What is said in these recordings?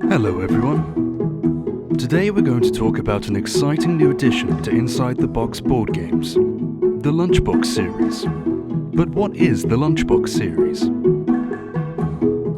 Hello everyone. Today we're going to talk about an exciting new addition to Inside the Box board games, the Lunchbox Series. But what is the Lunchbox Series?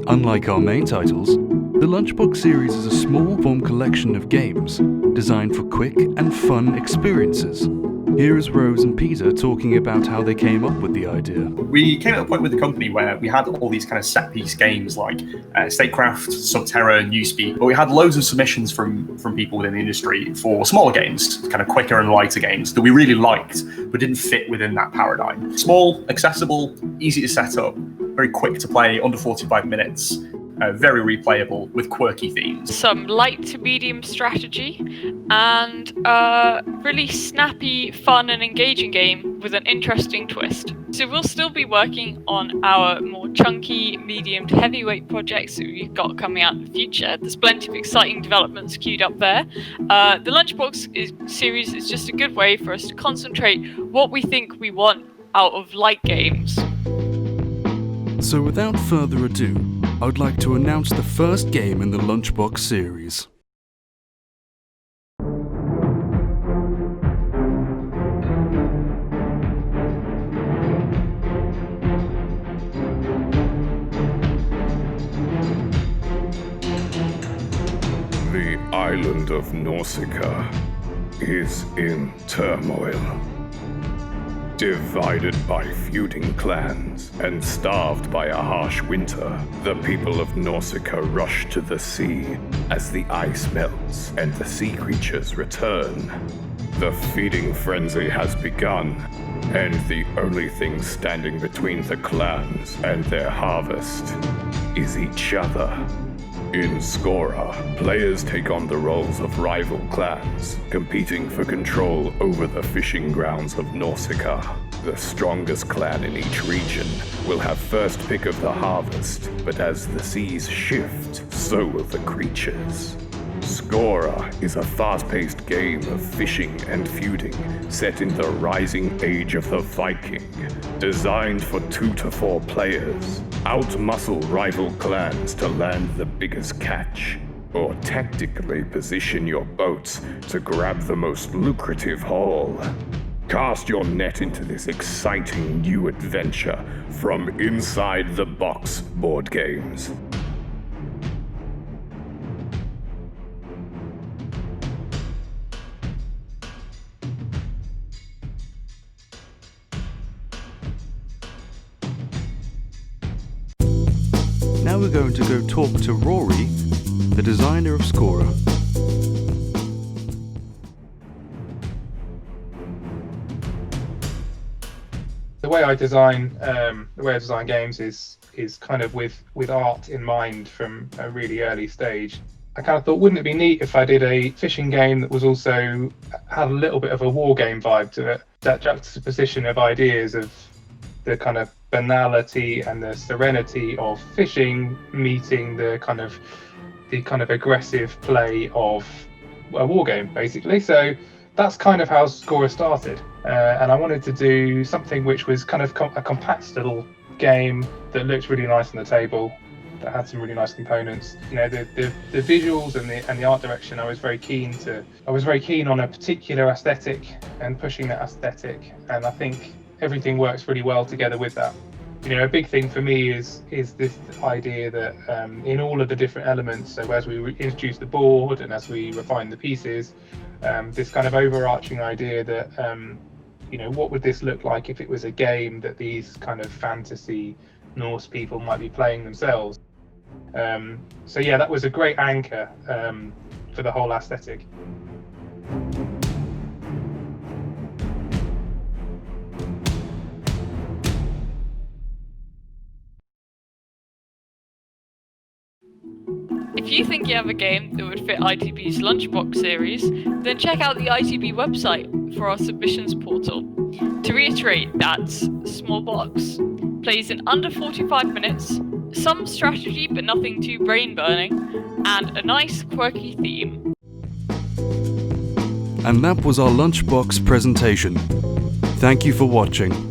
Unlike our main titles, the Lunchbox Series is a small form collection of games designed for quick and fun experiences. Here is Rose and Peter talking about how they came up with the idea. We came at a point with the company where we had all these kind of set-piece games like Statecraft, Subterra, Newspeak, but we had loads of submissions from people within the industry for smaller games, kind of quicker and lighter games that we really liked, but didn't fit within that paradigm. Small, accessible, easy to set up, very quick to play, under 45 minutes. Very replayable with quirky themes. Some light to medium strategy and a really snappy, fun and engaging game with an interesting twist. So we'll still be working on our more chunky, medium to heavyweight projects that we've got coming out in the future. There's plenty of exciting developments queued up there. The Lunchbox series is just a good way for us to concentrate what we think we want out of light games. So without further ado, I would like to announce the first game in the Lunchbox series. The island of Nausicaa is in turmoil. Divided by feuding clans and starved by a harsh winter, the people of Nausicaa rush to the sea as the ice melts and the sea creatures return. The feeding frenzy has begun, and the only thing standing between the clans and their harvest is each other. In Skora, players take on the roles of rival clans, competing for control over the fishing grounds of Nausicaa. The strongest clan in each region will have first pick of the harvest, but as the seas shift, so will the creatures. Skora is a fast-paced game of fishing and feuding set in the rising age of the Viking, designed for 2 to 4 players. Outmuscle rival clans to land the biggest catch, or tactically position your boats to grab the most lucrative haul. Cast your net into this exciting new adventure from Inside the Box board games. Now we're going to go talk to Rory, the designer of Skora. The way I design games is kind of with art in mind from a really early stage. I kind of thought, wouldn't it be neat if I did a fishing game that was also had a little bit of a war game vibe to it? That juxtaposition of ideas of the kind of banality and the serenity of fishing meeting the kind of aggressive play of a war game, basically. So that's kind of how Skora started, and I wanted to do something which was kind of a compact little game that looked really nice on the table, that had some really nice components. You know, the visuals and the art direction. I was very keen on a particular aesthetic and pushing that aesthetic, and I think everything works really well together with that. You know, a big thing for me is this idea that in all of the different elements, so as we introduce the board and as we refine the pieces, this kind of overarching idea that, you know, what would this look like if it was a game that these kind of fantasy Norse people might be playing themselves? So yeah, that was a great anchor for the whole aesthetic. If you think you have a game that would fit ITB's Lunchbox series, then check out the ITB website for our submissions portal. To reiterate, that's small box, plays in under 45 minutes, some strategy but nothing too brain-burning, and a nice quirky theme. And that was our Lunchbox presentation. Thank you for watching.